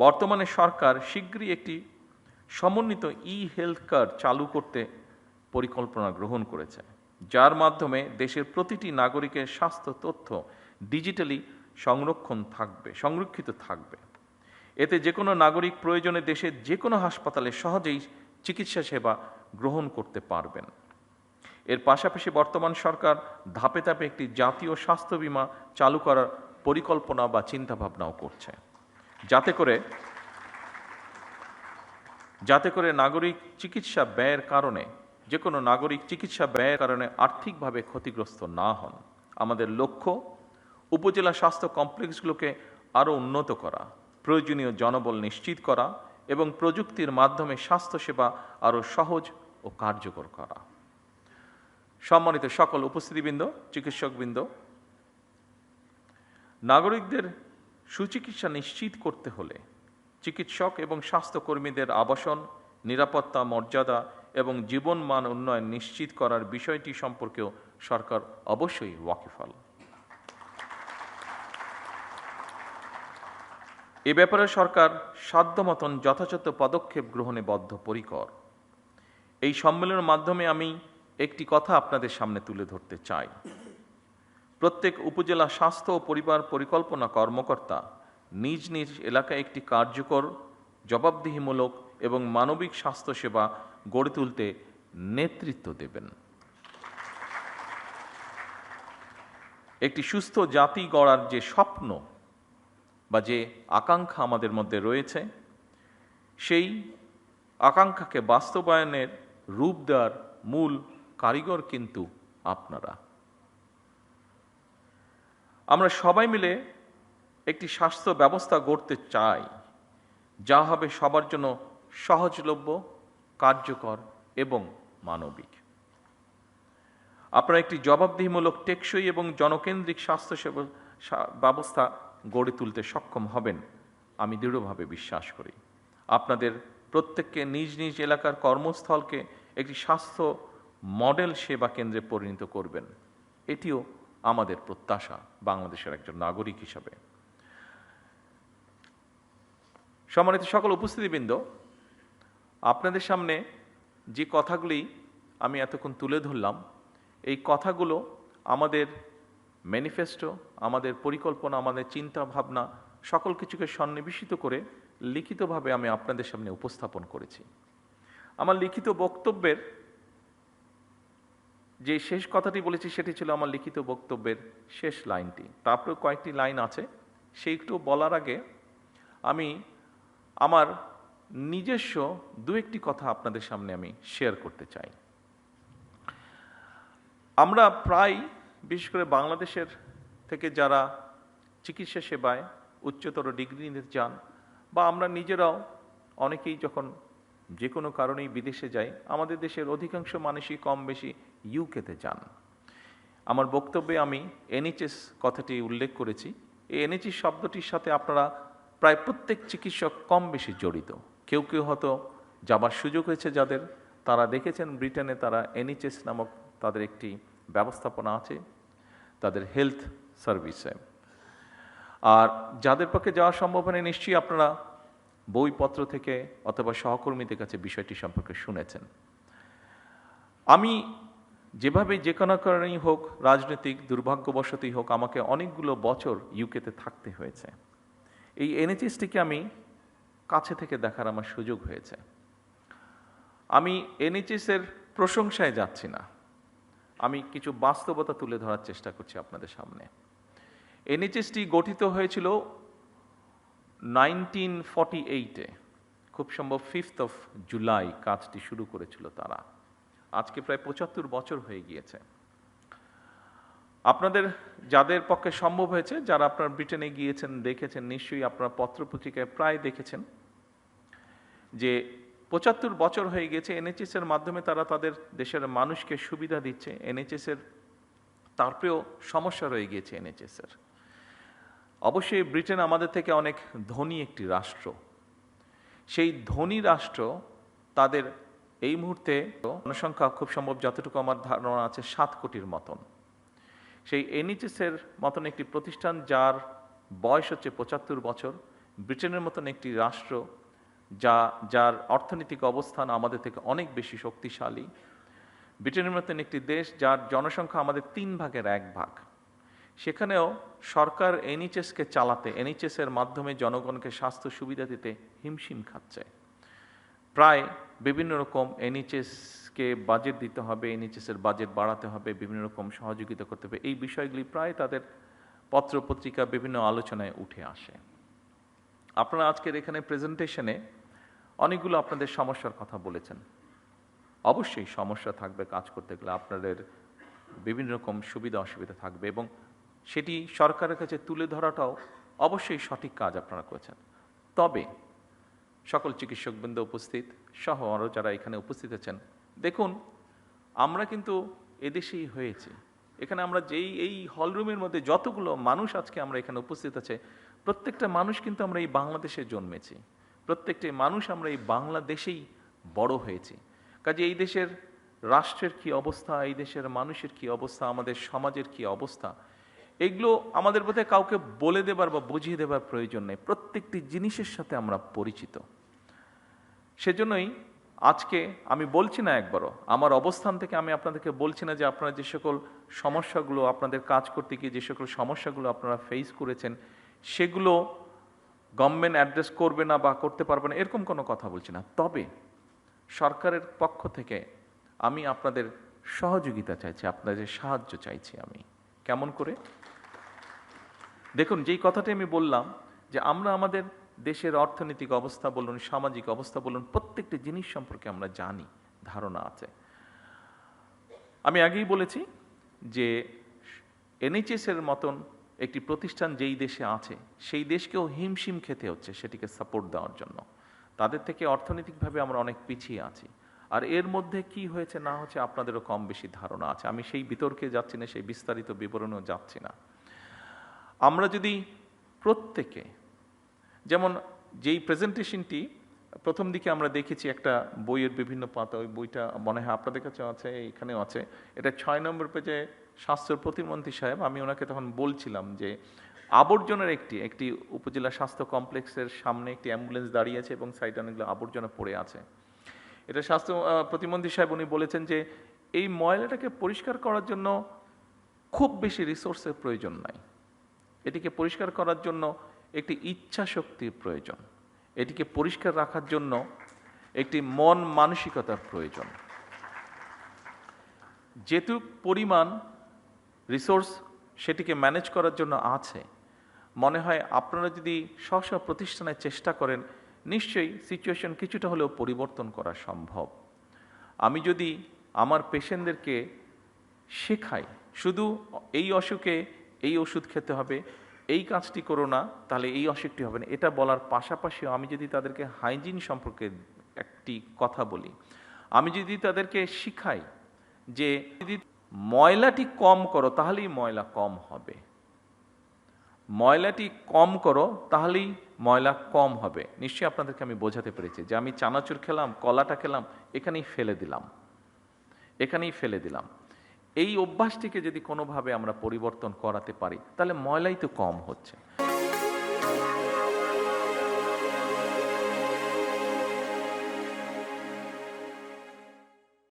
বর্তমানে সরকার শীঘ্রই একটি সমন্বিত হেলথ কার্ড চালু করতে পরিকল্পনা গ্রহণ করেছে, যার মাধ্যমে দেশের প্রতিটি নাগরিকের স্বাস্থ্য তথ্য ডিজিটালি সংরক্ষিত থাকবে। এতে যে কোনো নাগরিক প্রয়োজনে দেশের যে কোনো হাসপাতালে সহজেই চিকিৎসা সেবা গ্রহণ করতে পারবেন। এর পাশাপাশি বর্তমান সরকার ধাপে ধাপে একটি জাতীয় স্বাস্থ্য বীমা চালু করার পরিকল্পনা বা চিন্তাভাবনাও করছে, যাতে করে নাগরিক চিকিৎসা ব্যয়ের কারণে আর্থিকভাবে ক্ষতিগ্রস্ত না হন। আমাদের লক্ষ্য উপজেলা স্বাস্থ্য কমপ্লেক্সগুলোকে আরও উন্নত করা, প্রয়োজনীয় জনবল নিশ্চিত করা এবং প্রযুক্তির মাধ্যমে স্বাস্থ্যসেবা আরও সহজ ও কার্যকর করা। সম্মানিত সকল উপস্থিতিবৃন্দ, চিকিৎসকবৃন্দ, নাগরিকদের সুচিকিৎসা নিশ্চিত করতে হলে চিকিৎসক এবং স্বাস্থ্যকর্মীদের আবাসন, নিরাপত্তা, মর্যাদা এবং জীবনমান উন্নয়ন নিশ্চিত করার বিষয়টি সম্পর্কেও সরকার অবশ্যই ওয়াকিবহাল। এ ব্যাপারে সরকার সাধ্যমতন যথাযথ পদক্ষেপ গ্রহণে বদ্ধপরিকর। এই সম্মেলনের মাধ্যমে আমি একটি কথা আপনাদের সামনে তুলে ধরতে চাই। প্রত্যেক উপজেলা স্বাস্থ্য ও পরিবার পরিকল্পনা কর্মকর্তা নিজ নিজ এলাকায় একটি কার্যকর, জবাবদিহিমূলক এবং মানবিক স্বাস্থ্যসেবা গড়ে তুলতে নেতৃত্ব দেবেন। একটি সুস্থ জাতি গড়ার যে স্বপ্ন বা যে আকাঙ্ক্ষা আমাদের মধ্যে রয়েছে, সেই আকাঙ্ক্ষাকে বাস্তবায়নের রূপ দেওয়ার মূল কারিগর কিন্তু আপনারা। আমরা সবাই মিলে একটি স্বাস্থ্য ব্যবস্থা গড়তে চাই, যা হবে সবার জন্য সহজলভ্য, কার্যকর এবং মানবিক। আপনারা একটি জবাবদিহিমূলক, টেকসই এবং জনকেন্দ্রিক স্বাস্থ্যসেবা ব্যবস্থা গড়ে তুলতে সক্ষম হবেন, আমি দৃঢ়ভাবে বিশ্বাস করি। আপনাদের প্রত্যেককে নিজ নিজ এলাকার কর্মস্থলকে একটি স্বাস্থ্য মডেল সেবা কেন্দ্রে পরিণত করবেন, এটিও আমাদের প্রত্যাশা বাংলাদেশের একজন নাগরিক হিসাবে। সম্মানিত সকল উপস্থিতিবৃন্দ, আপনাদের সামনে যে কথাগুলি আমি এতক্ষণ তুলে ধরলাম, এই কথাগুলো আমাদের ম্যানিফেস্টো, আমাদের পরিকল্পনা, আমাদের চিন্তা ভাবনা সকল কিছুকে সন্নিবেশিত করে লিখিতভাবে আমি আপনাদের সামনে উপস্থাপন করেছি। আমার লিখিত বক্তব্যের যে শেষ কথাটি বলেছি সেটি ছিল আমার লিখিত বক্তব্যের শেষ লাইনটি। তারপরে কয়েকটি লাইন আছে, সেইটু বলার আগে আমি আমার নিজস্ব দু একটি কথা আপনাদের সামনে আমি শেয়ার করতে চাই। আমরা প্রায়, বিশেষ করে বাংলাদেশের থেকে যারা চিকিৎসা সেবায় উচ্চতর ডিগ্রি নিতে চান, বা আমরা নিজেরাও অনেকেই যখন যে কোনো কারণেই বিদেশে যাই, আমাদের দেশের অধিকাংশ মানুষই কম বেশি ইউকেতে যান। আমার বক্তব্যে আমি এনএইচএস কথাটি উল্লেখ করেছি। এই এনএইচএস শব্দটির সাথে আপনারা প্রায় প্রত্যেক চিকিৎসক কম বেশি জড়িত। কেউ কেউ হয়তো যাবার সুযোগ হয়েছে যাদের, তারা দেখেছেন ব্রিটেনে তারা এনএইচএস নামক তাদের একটি ব্যবস্থাপনা আছে তাদের হেলথ সার্ভিসে। আর যাদের পক্ষে যাওয়া সম্ভব হয়নি, নিশ্চয়ই আপনারা বইপত্র থেকে অথবা সহকর্মীদের কাছে বিষয়টি সম্পর্কে শুনেছেন। আমি যেভাবে যে কোনো কারণেই হোক, রাজনৈতিক দুর্ভাগ্যবশতই হোক, আমাকে অনেকগুলো বছর ইউকেতে থাকতে হয়েছে। এই এনএইচএসটিকে আমি কাছে থেকে দেখার আমার সুযোগ হয়েছে। আমি এনএইচএসের প্রশংসায় যাচ্ছি না, আমি কিছু বাস্তবতা তুলে ধরার চেষ্টা করছি আপনাদের সামনে। এনএইচএসটি গঠিত হয়েছিল 1948-এ, খুব সম্ভব 5th of জুলাই কাজটি শুরু করেছিল তারা। আজকে প্রায় 75 বছর হয়ে গিয়েছে। আপনাদের যাদের পক্ষে সম্ভব হয়েছে, যারা আপনার ব্রিটেনে গিয়েছেন, দেখেছেন, নিশ্চয়ই আপনারা পত্রপত্রিকায় প্রায় দেখেছেন যে 75 বছর হয়ে গেছে এনএইচএস এর মাধ্যমে তারা তাদের দেশের মানুষকে সুবিধা দিচ্ছে। এনএইচএস এর তারপরেও সমস্যা রয়ে গিয়েছে এনএইচএস এর। অবশ্যই ব্রিটেন আমাদের থেকে অনেক ধনী একটি রাষ্ট্র। সেই ধনী রাষ্ট্র তাদের এই মুহূর্তে জনসংখ্যা খুব সম্ভব, যতটুকু আমার ধারণা আছে, 7 কোটির মতন। সেই এনএইচএস এর মতন একটি প্রতিষ্ঠান যার বয়স হচ্ছে 75 বছর, ব্রিটেনের মতন একটি রাষ্ট্র যার অর্থনৈতিক অবস্থান আমাদের থেকে অনেক বেশি শক্তিশালী, ব্রিটেনের মতন একটি দেশ যার জনসংখ্যা আমাদের 1/3, সেখানেও সরকার এনএইচএসকে চালাতে, এনএইচএস-এর মাধ্যমে জনগণকে স্বাস্থ্য সুবিধা দিতে হিমশিম খাচ্ছে। প্রায় বিভিন্ন রকম এনএইচএসকে বাজেট দিতে হবে, এনএইচএস-এর বাজেট বাড়াতে হবে, বিভিন্ন রকম সহযোগিতা করতে হবে, এই বিষয়গুলি প্রায় তাদের পত্রপত্রিকা বিভিন্ন আলোচনায় উঠে আসে। আপনারা আজকের এখানে প্রেজেন্টেশনে অনেকগুলো আপনাদের সমস্যার কথা বলেছেন। অবশ্যই সমস্যা থাকবে, কাজ করতে গেলে আপনাদের বিভিন্ন রকম সুবিধা অসুবিধা থাকবে, এবং সেটি সরকারের কাছে তুলে ধরাটাও অবশ্যই সঠিক কাজ আপনারা করেছেন। তবে সকল চিকিৎসকবৃন্দ উপস্থিত সহ আরও যারা এখানে উপস্থিত আছেন, দেখুন আমরা কিন্তু এদেশেই হয়েছি। এখানে আমরা এই হলরুমের মধ্যে যতগুলো মানুষ আজকে আমরা এখানে উপস্থিত আছে, প্রত্যেকটা মানুষ কিন্তু আমরা এই বাংলাদেশে জন্মেছি, প্রত্যেকটি মানুষ আমরা এই বাংলাদেশেই বড় হয়েছি। কাজে এই দেশের রাষ্ট্রের কি অবস্থা, এই দেশের মানুষের কি অবস্থা, আমাদের সমাজের কি অবস্থা, এগুলো আমাদের বোধহয় কাউকে বলে দেবার বা বুঝিয়ে দেবার প্রয়োজন নেই। প্রত্যেকটি জিনিসের সাথে আমরা পরিচিত। সেজন্যই আজকে আমি বলছি না একবারও, আমার অবস্থান থেকে আমি আপনাদেরকে বলছি না যে আপনারা যে সকল সমস্যাগুলো, আপনাদের কাজ করতে গিয়ে যে সকল সমস্যাগুলো আপনারা ফেস করেছেন সেগুলো গভর্নমেন্ট অ্যাড্রেস করবে না বা করতে পারবে না, এরকম কোনো কথা বলছি না। তবে সরকারের পক্ষ থেকে আমি আপনাদের সহযোগিতা চাইছি, আপনাদের সাহায্য চাইছি। আমি কেমন করে? দেখুন, যেই কথাটি আমি বললাম যে আমরা আমাদের দেশের অর্থনৈতিক অবস্থা বলুন, সামাজিক অবস্থা বলুন, প্রত্যেকটি জিনিস সম্পর্কে আমরা জানি, ধারণা আছে। আমি আগেই বলেছি যে এনএইচএস-এর মতন একটি প্রতিষ্ঠান যেই দেশে আছে, সেই দেশকেও হিমশিম খেতে হচ্ছে সেটিকে সাপোর্ট দেওয়ার জন্য। তাদের থেকে অর্থনৈতিকভাবে আমরা অনেক পিছিয়ে আছি। আর এর মধ্যে কি হয়েছে না হচ্ছে আপনাদেরও কম বেশি ধারণা আছে। আমি সেই বিতর্কে যাচ্ছি না, সেই বিস্তারিত বিবরণেও যাচ্ছি না। আমরা যদি প্রত্যেকে, যেমন যেই প্রেজেন্টেশনটি প্রথম দিকে আমরা দেখেছি একটা বইয়ের বিভিন্ন পাতা, ওই বইটা মনে হয় আপনাদের কাছে আছে, এখানেও আছে, এটা 6 নম্বর পেজে স্বাস্থ্য প্রতিমন্ত্রী সাহেব, আমি ওনাকে তখন বলছিলাম যে আবর্জনার একটি উপজেলা স্বাস্থ্য কমপ্লেক্সের সামনে একটি অ্যাম্বুলেন্স দাঁড়িয়ে আছে এবং সাইডে অনেকগুলো আবর্জনা পড়ে আছে। এটা স্বাস্থ্য প্রতিমন্ত্রী সাহেব উনি বলেছেন যে এই ময়লাটাকে পরিষ্কার করার জন্য খুব বেশি রিসোর্সের প্রয়োজন নাই, এটিকে পরিষ্কার করার জন্য একটি ইচ্ছা শক্তির প্রয়োজন, এটিকে পরিষ্কার রাখার জন্য একটি মন মানসিকতার প্রয়োজন। যেটুক পরিমাণ রিসোর্স সেটিকে ম্যানেজ করার জন্য আছে, মনে হয় আপনারা যদি স্ব প্রতিষ্ঠানে চেষ্টা করেন, নিশ্চয়ই সিচুয়েশন কিছুটা হলেও পরিবর্তন করা সম্ভব। আমি যদি আমার পেশেন্টদেরকে শেখাই শুধু এই অসুখে এই ওষুধ খেতে হবে, এই কাজটি করো না তাহলে এই অসুখটি হবে না, এটা বলার পাশাপাশিও আমি যদি তাদেরকে হাইজিন সম্পর্কে একটি কথা বলি, আমি যদি তাদেরকে শিখাই যে যদি ময়লাটি কম করো তাহলেই ময়লা কম হবে, ময়লাটি কম করো তাহলেই ময়লা কম হবে, নিশ্চয়ই আপনাদেরকে আমি বোঝাতে পেরেছি যে আমি চানাচুর খেলাম, কলাটা খেলাম, এখানেই ফেলে দিলাম। এই অভ্যাসটিকে যদি কোনোভাবে আমরা পরিবর্তন করাতে পারি তাহলে ময়লাই তো কম হচ্ছে।